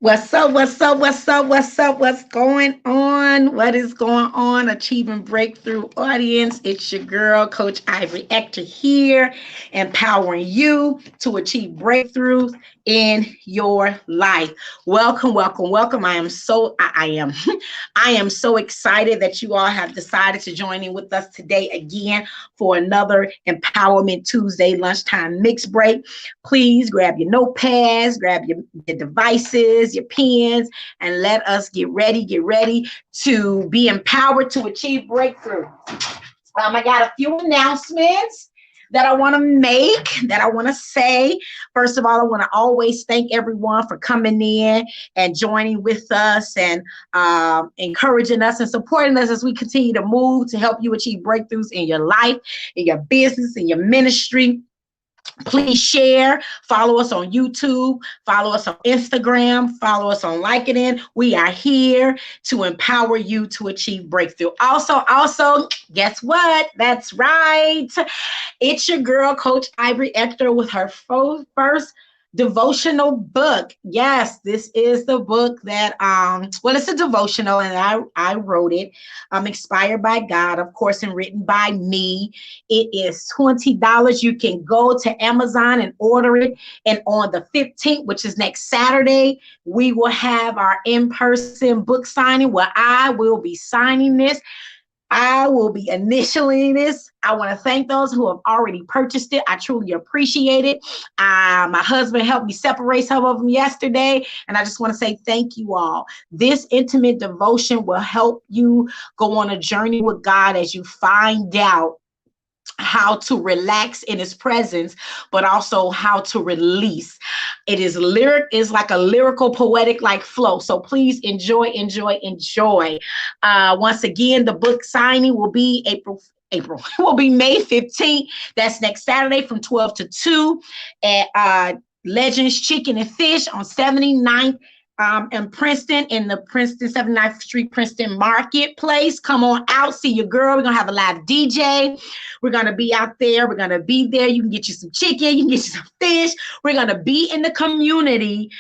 What's up? What's up? What's up? What's up? What's going on? What is going on? Achieving Breakthrough audience. It's your girl, Coach Ivory Ector here, empowering you to achieve breakthroughs in your life. Welcome, welcome, welcome. I am so excited that you all have decided to join in with us today again for another Empowerment Tuesday lunchtime mix break. Please grab your notepads, grab your devices, your pens, and let us get ready to be empowered to achieve breakthrough. I got a few announcements that I want to make, that I want to say. First of all, I want to always thank everyone for coming in and joining with us and encouraging us and supporting us as we continue to move to help you achieve breakthroughs in your life, in your business, in your ministry. Please share, follow us on YouTube, follow us on Instagram, follow us on LinkedIn. We are here to empower you to achieve breakthrough. Also, guess what? That's right. It's your girl, Coach Ivory Ector, with her first devotional book. Yes, this is the book that it's a devotional, and I wrote it. Inspired by God, of course, and written by me. It is $20. You can go to Amazon and order it. And on the 15th, which is next Saturday, we will have our in-person book signing where I will be signing this. I will be initialing this. I want to thank those who have already purchased it. I truly appreciate it. My husband helped me separate some of them yesterday, and I just want to say thank you all. This intimate devotion will help you go on a journey with God as you find out how to relax in his presence, but also how to release. It is like a lyrical, poetic like flow. So please enjoy. Once again, the book signing will be April will be May 15th. That's next Saturday from 12 to 2 at Legends Chicken and Fish on 79th in Princeton, in the Princeton 79th Street Princeton Marketplace. Come on out, see your girl. We're gonna have a live DJ. We're gonna be out there. We're gonna be there. You can get you some chicken. You can get you some fish. We're gonna be in the community,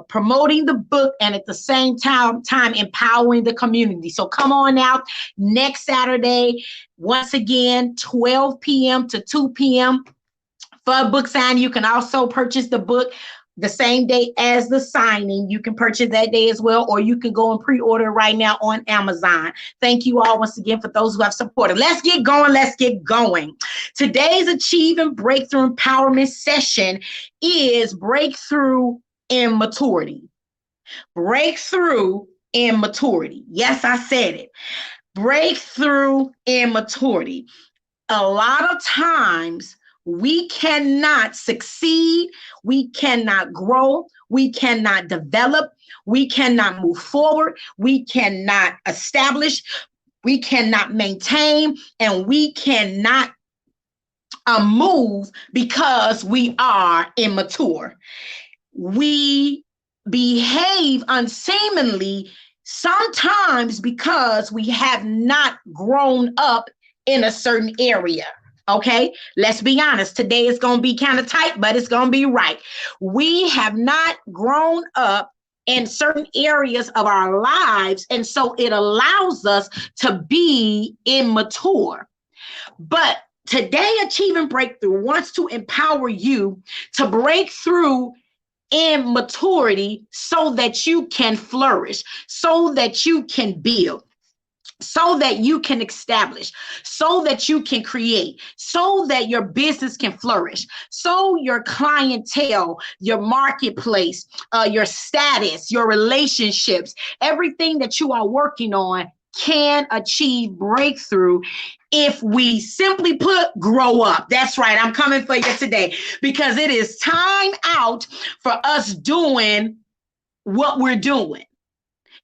promoting the book, and at the same time empowering the community. So come on out next Saturday. Once again, 12 p.m. to 2 p.m. for a book sign. You can also purchase the book the same day as the signing. You can purchase that day as well, or you can go and pre-order right now on Amazon. Thank you all once again for those who have supported. Let's get going. Today's Achieving Breakthrough Empowerment session is Breakthrough in Maturity. Breakthrough in Maturity. Yes, I said it. Breakthrough in Maturity. A lot of times, we cannot succeed, we cannot grow, we cannot develop, we cannot move forward, we cannot establish, we cannot maintain, and we cannot move because we are immature. We behave unseemly sometimes because we have not grown up in a certain area. Okay, let's be honest. Today is going to be kind of tight, but it's going to be right. We have not grown up in certain areas of our lives, and so it allows us to be immature. But today, Achieving Breakthrough wants to empower you to break through in maturity so that you can flourish, so that you can build, so that you can establish, so that you can create, so that your business can flourish, so your clientele, your marketplace, your status, your relationships, everything that you are working on can achieve breakthrough if we simply put, grow up. That's right. I'm coming for you today because it is time out for us doing what we're doing.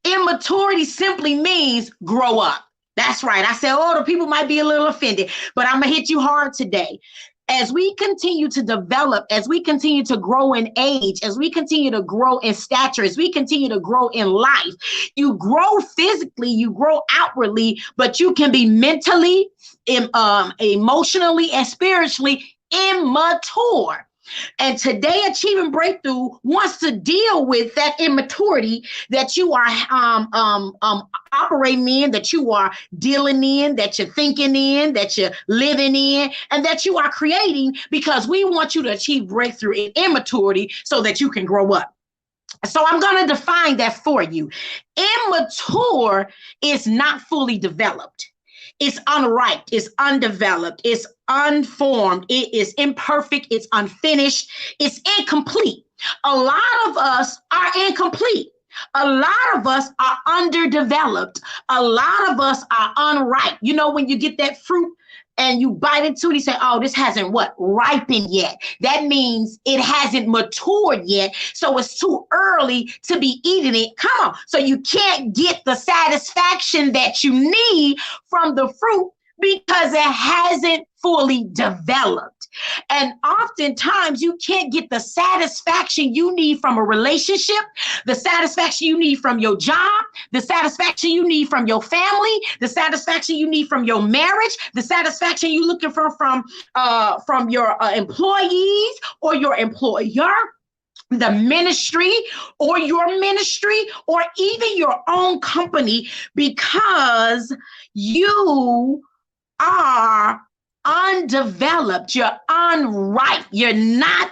Immaturity simply means grow up. That's right. I said, the people might be a little offended, but I'm going to hit you hard today. As we continue to develop, as we continue to grow in age, as we continue to grow in stature, as we continue to grow in life, you grow physically, you grow outwardly, but you can be mentally, emotionally, and spiritually immature. And today, Achieving Breakthrough wants to deal with that immaturity that you are operating in, that you are dealing in, that you're thinking in, that you're living in, and that you are creating, because we want you to achieve breakthrough in immaturity so that you can grow up. So I'm going to define that for you. Immature is not fully developed. It's unripe, it's undeveloped, it's unformed, it is imperfect, it's unfinished, it's incomplete. A lot of us are incomplete. A lot of us are underdeveloped. A lot of us are unripe. You know, when you get that fruit and you bite into it, you say, oh, this hasn't ripened yet. That means it hasn't matured yet. So it's too early to be eating it. Come on. So you can't get the satisfaction that you need from the fruit because it hasn't fully developed. And oftentimes you can't get the satisfaction you need from a relationship, the satisfaction you need from your job, the satisfaction you need from your family, the satisfaction you need from your marriage, the satisfaction you're looking for from your employees or your employer, the ministry or your ministry, or even your own company, because you are undeveloped, you're unripe, you're not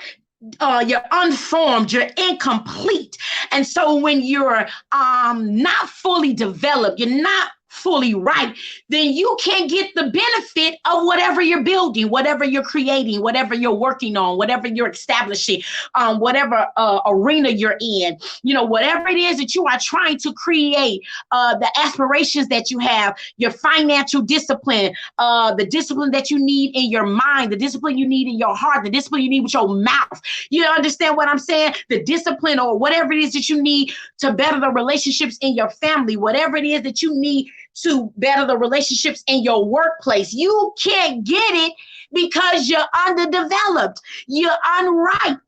you're unformed, you're incomplete. And so when you're not fully developed, you're not fully ripe, then you can't get the benefit of whatever you're building, whatever you're creating, whatever you're working on, whatever you're establishing, whatever arena you're in, you know, whatever it is that you are trying to create, the aspirations that you have, your financial discipline, the discipline that you need in your mind, the discipline you need in your heart, the discipline you need with your mouth. You understand what I'm saying? The discipline or whatever it is that you need to better the relationships in your family, whatever it is that you need to better the relationships in your workplace. You can't get it because you're underdeveloped, you're unripe,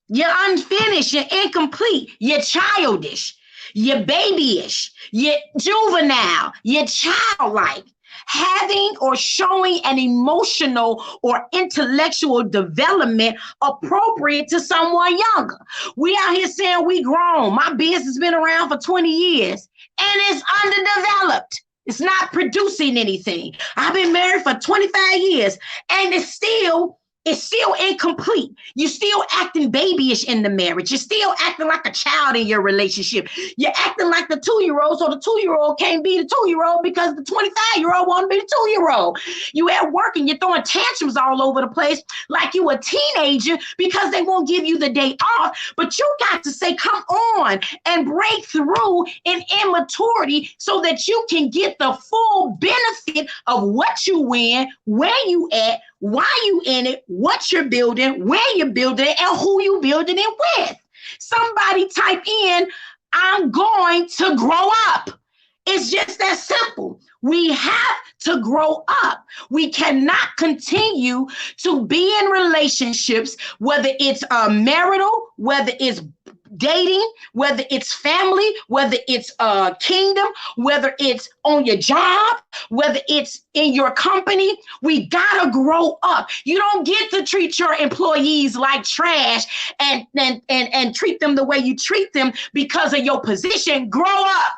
you're unfinished, you're incomplete, you're childish, you're babyish, you're juvenile, you're childlike. Having or showing an emotional or intellectual development appropriate to someone younger. We out here saying we grown. My business has been around for 20 years and it's underdeveloped. It's not producing anything. I've been married for 25 years and it's still incomplete. You're still acting babyish in the marriage. You're still acting like a child in your relationship. You're acting like the 2-year-old, so the 2-year-old can't be the 2-year-old because the 25-year-old want to be the 2-year-old. You at work and you're throwing tantrums all over the place like you a teenager because they won't give you the day off. But you got to say, come on and break through in immaturity so that you can get the full benefit of what you win, where you at, why you in it, what you're building, where you're building it, and who you building it with. Somebody type in, I'm going to grow up. It's just that simple. We have to grow up. We cannot continue to be in relationships, whether it's marital, whether it's dating, whether it's family, whether it's kingdom, whether it's on your job, whether it's in your company. We gotta grow up. You don't get to treat your employees like trash and treat them the way you treat them because of your position. Grow up.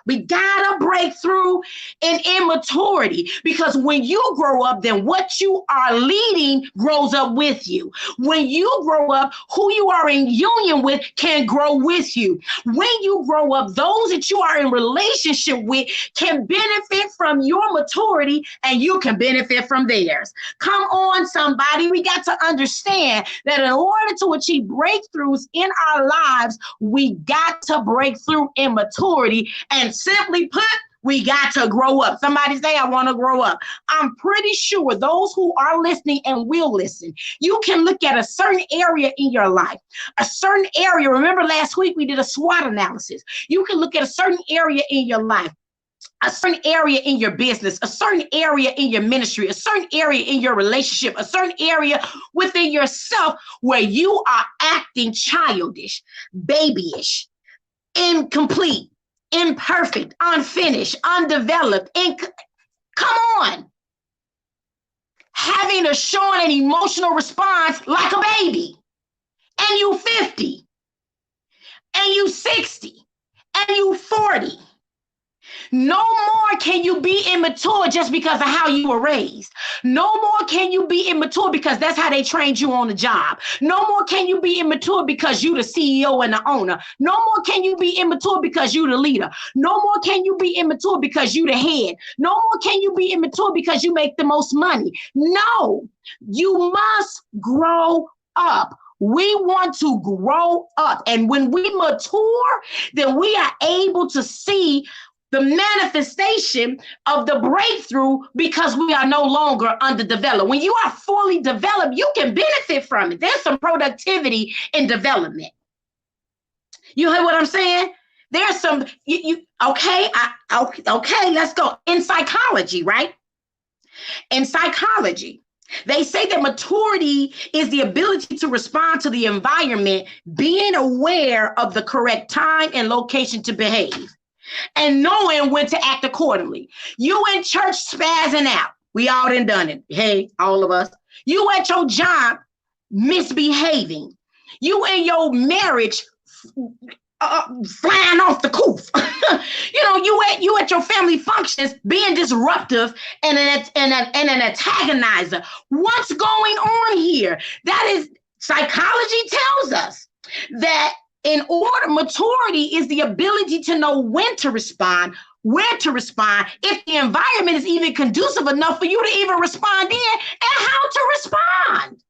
We gotta break through in immaturity, because when you grow up, then what you are leading grows up with you. When you grow up, who you are in union with can grow with you. When you grow up, those that you are in relationship with can benefit from your maturity and you can benefit from theirs. Come on, somebody. We got to understand that in order to achieve breakthroughs in our lives, we got to break through immaturity. And simply put, we got to grow up. Somebody say, I want to grow up. I'm pretty sure those who are listening and will listen, you can look at a certain area in your life, a certain area. Remember last week we did a SWOT analysis. You can look at a certain area in your life, a certain area in your business, a certain area in your ministry, a certain area in your relationship, a certain area within yourself where you are acting childish, babyish, incomplete, imperfect, unfinished, undeveloped. Come on. Having to showing an emotional response like a baby. And you 50, and you 60, and you 40. No more can you be immature just because of how you were raised. No more can you be immature because that's how they trained you on the job. No more can you be immature because you the CEO and the owner. No more can you be immature because you the leader. No more can you be immature because you the head. No more can you be immature because you make the most money. No, you must grow up. We want to grow up. And when we mature, then we are able to see the manifestation of the breakthrough because we are no longer underdeveloped. When you are fully developed, you can benefit from it. There's some productivity in development. You hear what I'm saying? There's some, okay, let's go. In psychology, right? In psychology, they say that maturity is the ability to respond to the environment, being aware of the correct time and location to behave, and knowing when to act accordingly. You in church spazzing out. We all done it. Hey, all of us. You at your job misbehaving. You in your marriage flying off the coof. You at your family functions being disruptive and an antagonizer. What's going on here? That is, psychology tells us that in order, maturity is the ability to know when to respond, where to respond, if the environment is even conducive enough for you to even respond in, and how to respond.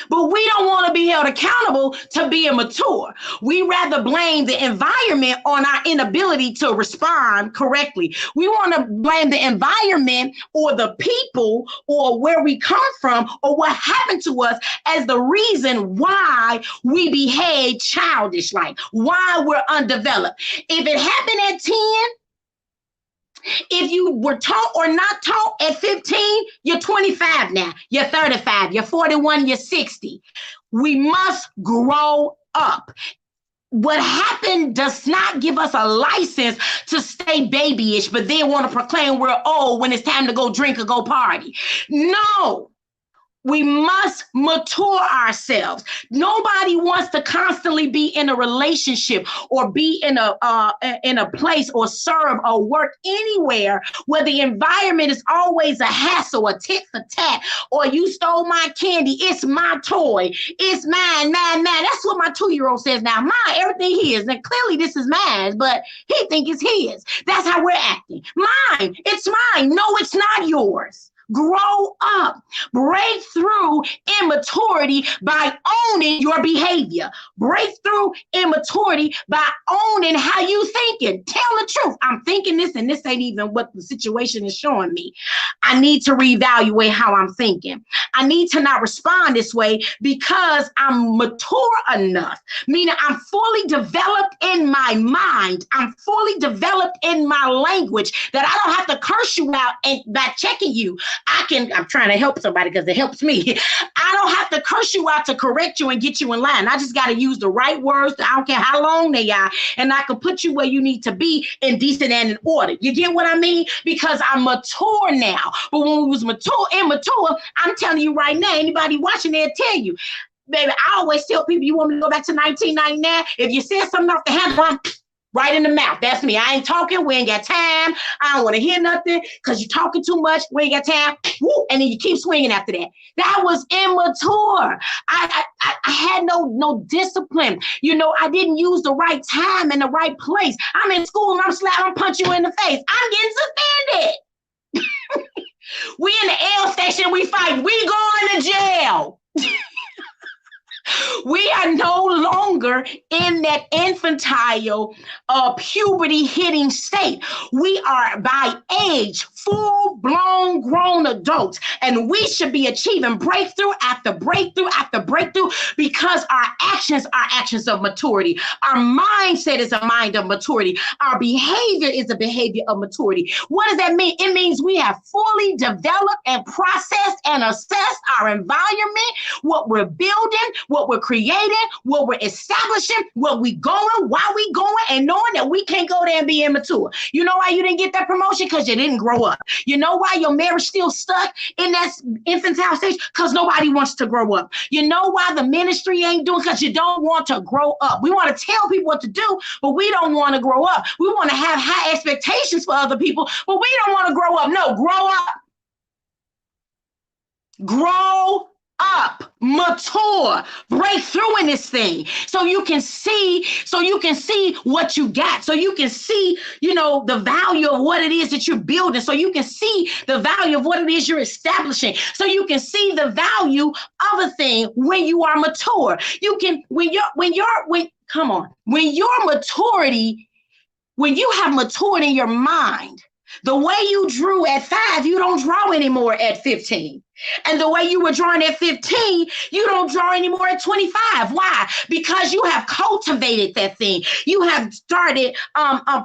But we don't want to be held accountable to being mature. We rather blame the environment on our inability to respond correctly. We want to blame the environment or the people or where we come from or what happened to us as the reason why we behave childish-like, why we're undeveloped. If it happened at 10, if you were taught or not taught at 15, you're 25 now, you're 35, you're 41, you're 60. We must grow up. What happened does not give us a license to stay babyish, but then want to proclaim we're old when it's time to go drink or go party. No. We must mature ourselves. Nobody wants to constantly be in a relationship or be in a place or serve or work anywhere where the environment is always a hassle, a tit for tat, or you stole my candy, it's my toy, it's mine. That's what my 2-year-old says now. Mine, everything his. And clearly this is mine, but he think it's his. That's how we're acting. Mine, it's mine. No, it's not yours. Grow up. Break through immaturity by owning your behavior. Break through immaturity by owning how you thinking. Tell the truth. I'm thinking this and this ain't even what the situation is showing me. I need to reevaluate how I'm thinking. I need to not respond this way because I'm mature enough, meaning I'm fully developed in my mind. I'm fully developed in my language that I don't have to curse you out and by checking you. I'm trying to help somebody because it helps me. I don't have to curse you out to correct you and get you in line. I just got to use the right words. I don't care how long they are. And I can put you where you need to be in decent and in order. You get what I mean? Because I'm mature now. But when we was immature, I'm telling you right now, anybody watching, they'll tell you, baby, I always tell people, you want me to go back to 1999? If you said something off the handle, right in the mouth. That's me. I ain't talking. We ain't got time. I don't want to hear nothing because you're talking too much. We ain't got time. Woo, and then you keep swinging after that. That was immature. I had no discipline. I didn't use the right time and the right place. I'm in school and I'm slapping, I'm punch you in the face. I'm getting suspended. We in the L station, we fight. We going to jail. We are no longer in that infantile puberty hitting state. We are by age full-blown grown adults, and we should be achieving breakthrough after breakthrough after breakthrough because our actions are actions of maturity. Our mindset is a mind of maturity. Our behavior is a behavior of maturity. What does that mean? It means we have fully developed and processed and assessed our environment, what we're building, what we're creating, what we're establishing, where we going, why we going, and knowing that we can't go there and be immature. You know why you didn't get that promotion? Because you didn't grow up. You know why your marriage still stuck in that infantile stage? Because nobody wants to grow up. You know why the ministry ain't doing? Because you don't want to grow up. We want to tell people what to do, but we don't want to grow up. We want to have high expectations for other people, but we don't want to grow up. No, grow up. Grow up, mature, break through in this thing so you can see what you got, so you can see, the value of what it is that you're building, so you can see the value of what it is you're establishing, so you can see the value of a thing when you are mature. You can, when you have maturity in your mind, the way you drew at 5, you don't draw anymore at 15. And the way you were drawing at 15, you don't draw anymore at 25. Why? Because you have cultivated that thing. You have started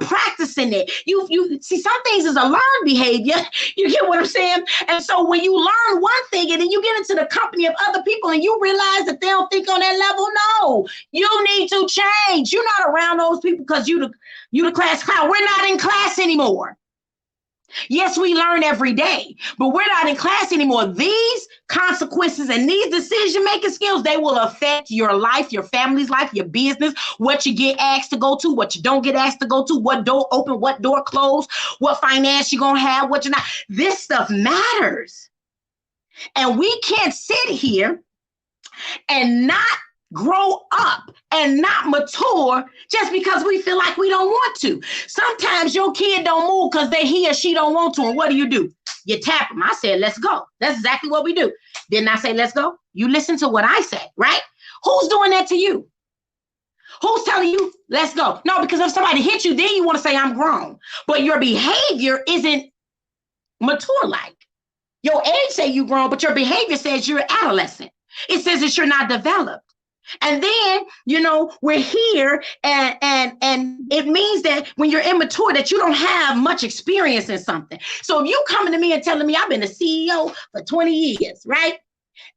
practicing it. You see, some things is a learned behavior. You get what I'm saying? And so when you learn one thing and then you get into the company of other people and you realize that they don't think on that level, no, you need to change. You're not around those people because you the class clown. We're not in class anymore. Yes, we learn every day, but we're not in class anymore. These consequences and these decision-making skills, they will affect your life, your family's life, your business, what you get asked to go to, what you don't get asked to go to, what door open, what door close, what finance you're going to have, what you're not. This stuff matters. And we can't sit here and not grow up and not mature just because we feel like we don't want to. Sometimes your kid don't move because he or she don't want to. And what do? You tap them. I said, let's go. That's exactly what we do. Didn't I say, let's go? You listen to what I say, right? Who's doing that to you? Who's telling you, let's go? No, because if somebody hits you, then you want to say, I'm grown. But your behavior isn't mature-like. Your age say you grown, but your behavior says you're adolescent. It says that you're not developed. And then, we're here and it means that when you're immature, that you don't have much experience in something. So if you coming to me and telling me I've been a CEO for 20 years, right?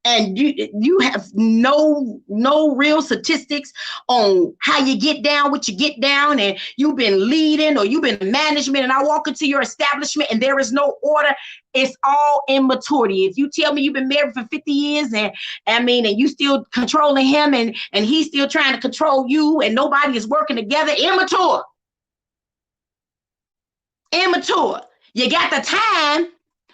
And you have no real statistics on how you get down, what you get down, and you've been leading or you've been in management, and I walk into your establishment and there is no order. It's all immaturity. If you tell me you've been married for 50 years and you still controlling him and he's still trying to control you and nobody is working together, immature. Immature. You got the time,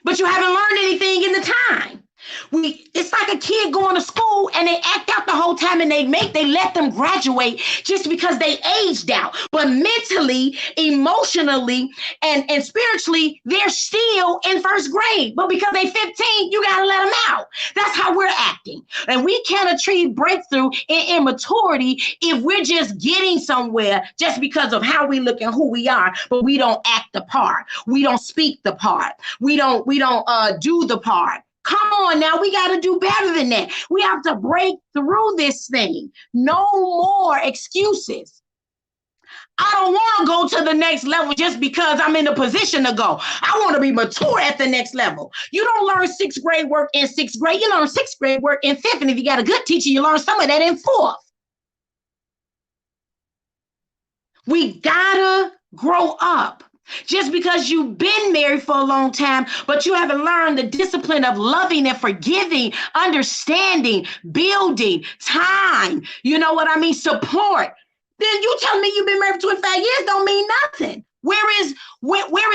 but you haven't learned anything in the time. It's like a kid going to school and they act out the whole time and they let them graduate just because they aged out. But mentally, emotionally, and spiritually, they're still in first grade. But because they're 15, you got to let them out. That's how we're acting. And we can't achieve breakthrough in immaturity if we're just getting somewhere just because of how we look and who we are, but we don't act the part. We don't speak the part. We don't do the part. Come on now, we got to do better than that. We have to break through this thing. No more excuses. I don't want to go to the next level just because I'm in a position to go. I want to be mature at the next level. You don't learn 6th grade work in 6th grade. You learn 6th grade work in 5th. And if you got a good teacher, you learn some of that in 4th. We gotta grow up. Just because you've been married for a long time, but you haven't learned the discipline of loving and forgiving, understanding, building, time, you know what I mean, support, then you tell me you've been married for 25 years don't mean nothing. Where is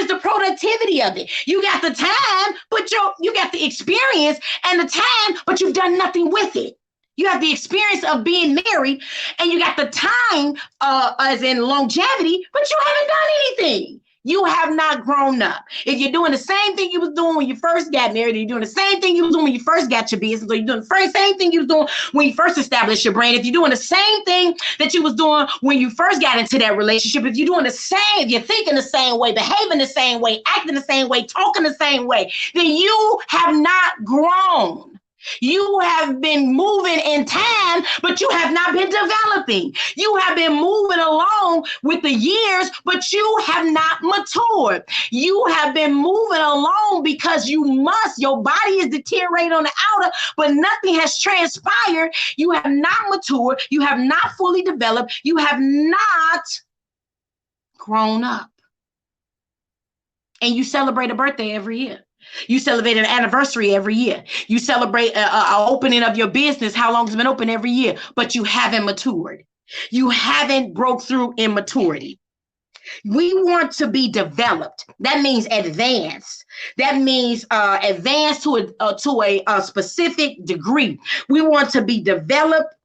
the productivity of it? You got the time, but you got the experience and the time, but you've done nothing with it. You have the experience of being married and you got the time as in longevity, but you haven't done anything. You have not grown up. If you're doing the same thing you was doing when you first got married, you're doing the same thing you was doing when you first got your business, or you're doing the same thing you was doing when you first established your brand, if you're doing the same thing that you was doing when you first got into that relationship, if you're doing the same, if you're thinking the same way, behaving the same way, acting the same way, talking the same way, then you have not grown. You have been moving in time, but you have not been developing. You have been moving along with the years, but you have not matured. You have been moving along because your body is deteriorating on the outer, but nothing has transpired. You have not matured. You have not fully developed. You have not grown up. And you celebrate a birthday every year. You celebrate an anniversary every year. You celebrate an opening of your business. How long has it been open every year? But you haven't matured. You haven't broke through in maturity. We want to be developed. That means advanced. That means advanced to a specific degree. We want to be developed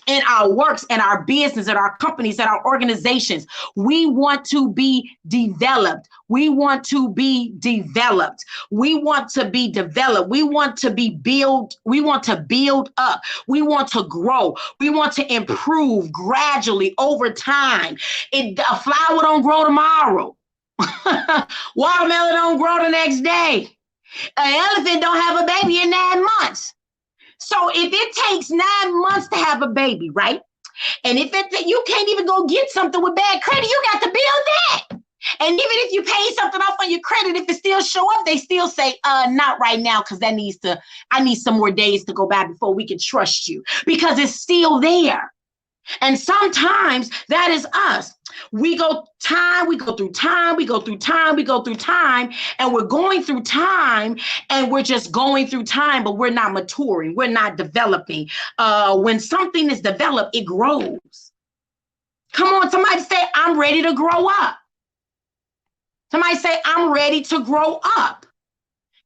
in our works and our business and our companies and our organizations. We want to be developed. We want to be developed. We want to be developed. We want to be built. We want to build up. We want to grow. We want to improve gradually over time. A flower don't grow tomorrow. Watermelon don't grow the next day. An elephant don't have a baby in 9 months. So if it takes 9 months to have a baby, right? And if you can't even go get something with bad credit, you got to build that. And even if you pay something off on your credit, if it still show up, they still say, not right now, because I need some more days to go by before we can trust you, because it's still there. And sometimes that is us. We go through time, and we're going through time, and we're just going through time, but we're not maturing. We're not developing. When something is developed, it grows. Come on, somebody say, I'm ready to grow up. Somebody say, I'm ready to grow up.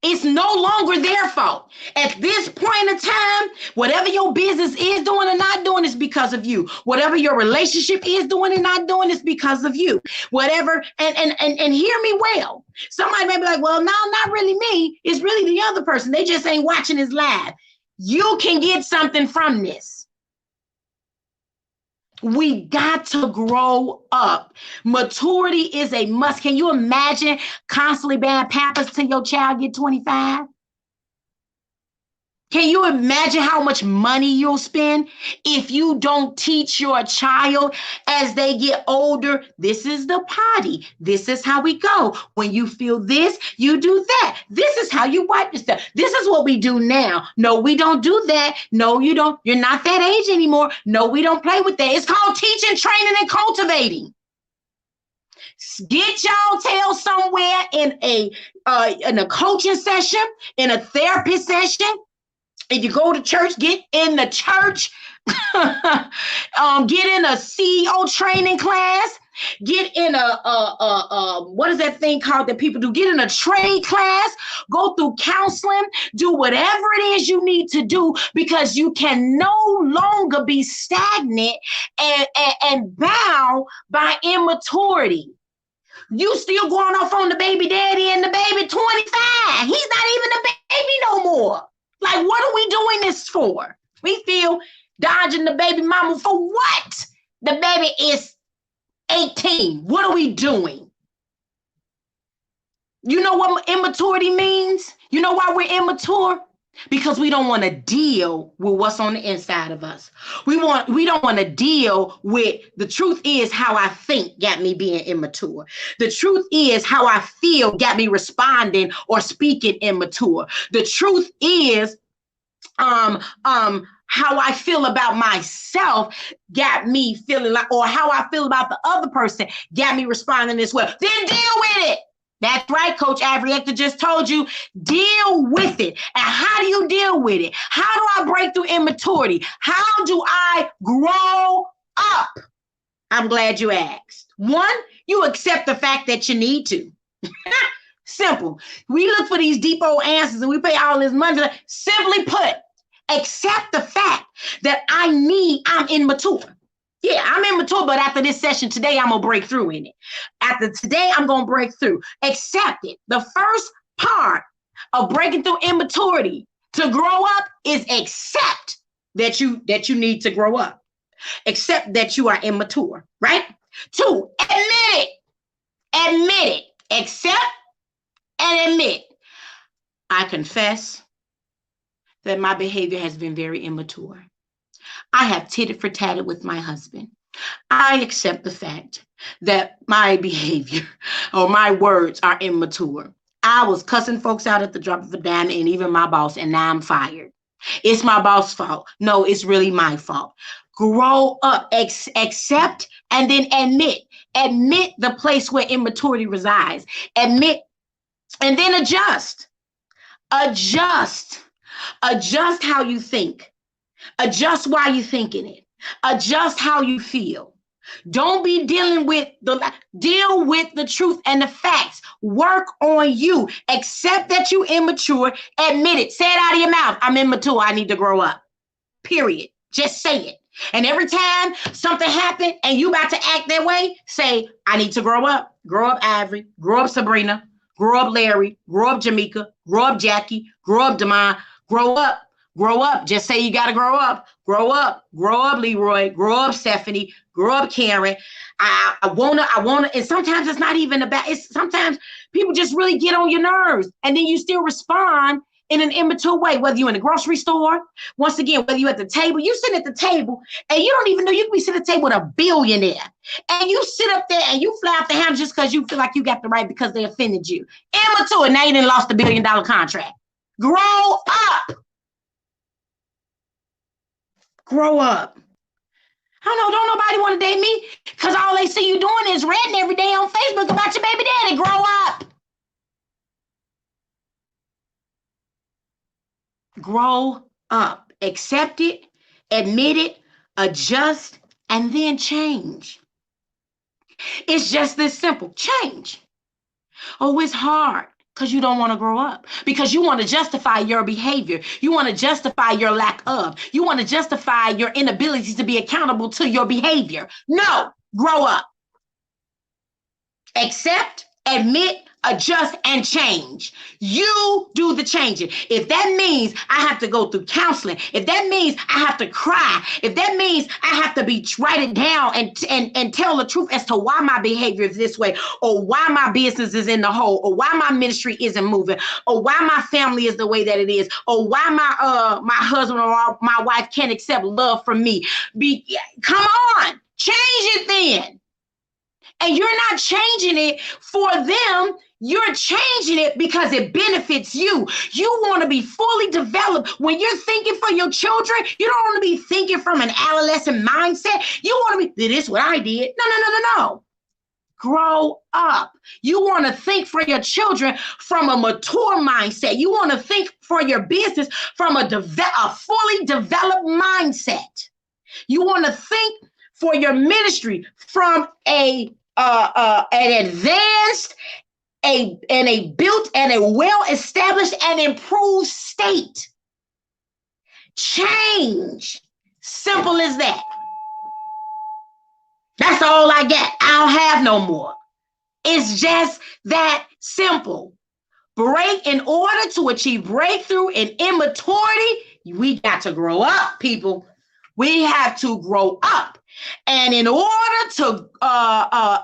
It's no longer their fault. At this point in time, whatever your business is doing or not doing is because of you. Whatever your relationship is doing and not doing is because of you. Whatever, and hear me well. Somebody may be like, well, no, not really me. It's really the other person. They just ain't watching this live. You can get something from this. We got to grow up. Maturity is a must. Can you imagine constantly buying Pampers till your child get 25? Can you imagine how much money you'll spend if you don't teach your child as they get older? This is the potty. This is how we go. When you feel this, you do that. This is how you wipe your stuff. This is what we do now. No, we don't do that. No, you don't. You're not that age anymore. No, we don't play with that. It's called teaching, training, and cultivating. Get y'all tail somewhere in a coaching session, in a therapist session. If you go to church, get in the church, get in a CEO training class, get in what is that thing called that people do? Get in a trade class, go through counseling, do whatever it is you need to do, because you can no longer be stagnant and bound by immaturity. You still going off on the baby daddy and the baby 25. He's not even a baby no more. Like, what are we doing this for? We feel dodging the baby mama for what? The baby is 18. What are we doing? You know what immaturity means? You know why we're immature? Because we don't want to deal with what's on the inside of us. We don't want to deal with, the truth is how I think got me being immature. The truth is how I feel got me responding or speaking immature. The truth is how I feel about myself got me feeling like, or how I feel about the other person got me responding this way. Then deal with it. That's right, Coach Avery Hector just told you, deal with it. And how do you deal with it? How do I break through immaturity? How do I grow up? I'm glad you asked. One, you accept the fact that you need to. Simple. We look for these deep old answers and we pay all this money. Simply put, accept the fact that I'm immature. Yeah, I'm immature, but after this session today, I'm going to break through in it. After today, I'm going to break through. Accept it. The first part of breaking through immaturity to grow up is accept that you need to grow up. Accept that you are immature, right? 2, admit it. Admit it. Accept and admit. I confess that my behavior has been very immature. I have titted for tatted with my husband. I accept the fact that my behavior or my words are immature. I was cussing folks out at the drop of a dime, and even my boss, and now I'm fired. It's my boss' fault. No, it's really my fault. Grow up, accept, and then admit. Admit the place where immaturity resides. Admit, and then adjust. Adjust. Adjust how you think. Adjust why you're thinking it. Adjust how you feel. Don't be deal with the truth and the facts. Work on you. Accept that you're immature. Admit it. Say it out of your mouth. I'm immature. I need to grow up. Period. Just say it. And every time something happened and you about to act that way, say, I need to grow up. Grow up, Ivory. Grow up, Sabrina. Grow up, Larry. Grow up, Jamaica. Grow up, Jackie. Grow up, Demond. Grow up. Grow up. Just say you got to grow up. Grow up. Grow up, Leroy. Grow up, Stephanie. Grow up, Karen. I wanna, and sometimes it's not even about, sometimes people just really get on your nerves, and then you still respond in an immature way, whether you're in the grocery store, once again, whether you're at the table, you sit at the table, and you don't even know you can be sitting at the table with a billionaire, and you sit up there and you fly off the handle just because you feel like you got the right because they offended you. Immature, now you done lost $1 billion contract. Grow up. Grow up. I don't know, don't nobody want to date me because all they see you doing is ranting every day on Facebook about your baby daddy. Grow up. Grow up. Accept it, admit it, adjust, and then change. It's just this simple. Change. Oh, it's hard. Because you don't want to grow up. Because you want to justify your behavior. You want to justify your lack of. You want to justify your inability to be accountable to your behavior. No, grow up. Accept, admit, adjust, and change. You do the changing. If that means I have to go through counseling, if that means I have to cry, if that means I have to write it down and tell the truth as to why my behavior is this way, or why my business is in the hole, or why my ministry isn't moving, or why my family is the way that it is, or why my husband or my wife can't accept love from me. Come on, change it then. And you're not changing it for them. You're changing it because it benefits you. You want to be fully developed. When you're thinking for your children, you don't want to be thinking from an adolescent mindset. You want to be, this is what I did. No. Grow up. You want to think for your children from a mature mindset. You want to think for your business from a fully developed mindset. You want to think for your ministry from an advanced, a built and a well-established and improved state. Change. Simple as that. That's all I got. I don't have no more. It's just that simple. In order to achieve breakthrough in immaturity, we got to grow up, people. We have to grow up. And in order to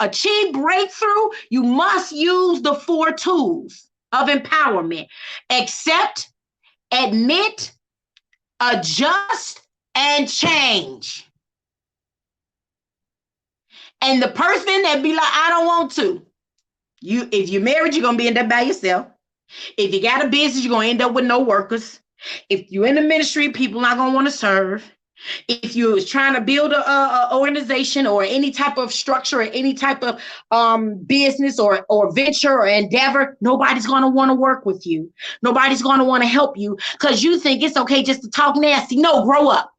achieve breakthrough, you must use the 4 tools of empowerment. Accept, admit, adjust, and change. And the person that be like, I don't want to. If you're married, you're going to be in there by yourself. If you got a business, you're going to end up with no workers. If you're in the ministry, people not going to want to serve. If you're trying to build a organization or any type of structure or any type of business or venture or endeavor, nobody's going to want to work with you. Nobody's going to want to help you because you think it's okay just to talk nasty. No, grow up.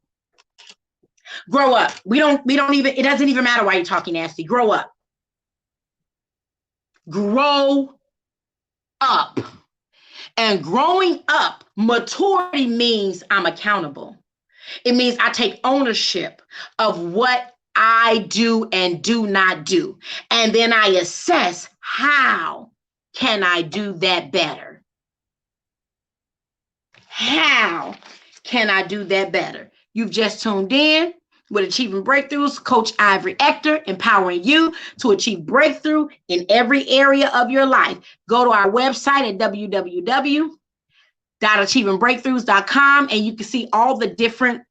Grow up. We don't even, it doesn't even matter why you're talking nasty. Grow up. Grow up. And growing up, maturity means I'm accountable. It means I take ownership of what I do and do not do. And then I assess how can I do that better? How can I do that better? You've just tuned in with Achieving Breakthroughs, Coach Ivory Ector, empowering you to achieve breakthrough in every area of your life. Go to our website at www www.achievingbreakthroughs.com, and you can see all the different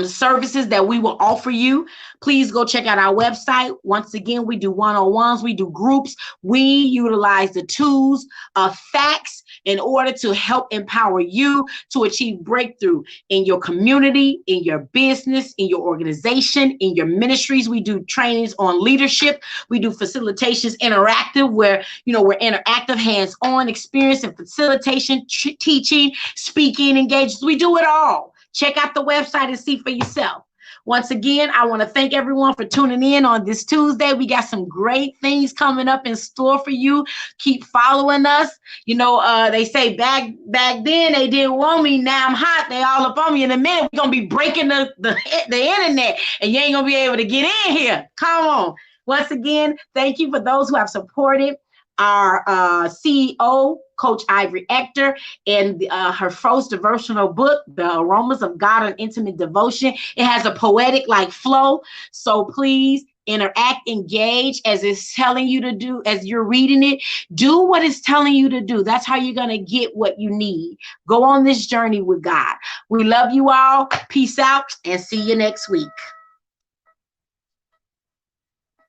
services that we will offer you. Please go check out our website. Once again, we do one-on-ones, we do groups, we utilize the tools of facts in order to help empower you to achieve breakthrough in your community, in your business, in your organization, in your ministries. We do trainings on leadership. We do facilitations interactive, where we're interactive, hands-on experience and facilitation, teaching, speaking engagements. We do it all. Check out the website and see for yourself. Once again, I want to thank everyone for tuning in on this Tuesday. We got some great things coming up in store for you. Keep following us. They say back then they didn't want me. Now I'm hot. They all up on me. In a minute, we're going to be breaking the internet, and you ain't going to be able to get in here. Come on. Once again, thank you for those who have supported our CEO, Coach Ivory Ector, and her first devotional book, The Aromas of God and Intimate Devotion. It has a poetic flow. So please interact, engage as it's telling you to do. As you're reading it, do what it's telling you to do. That's how you're going to get what you need. Go on this journey with God. We love you all. Peace out, and see you next week.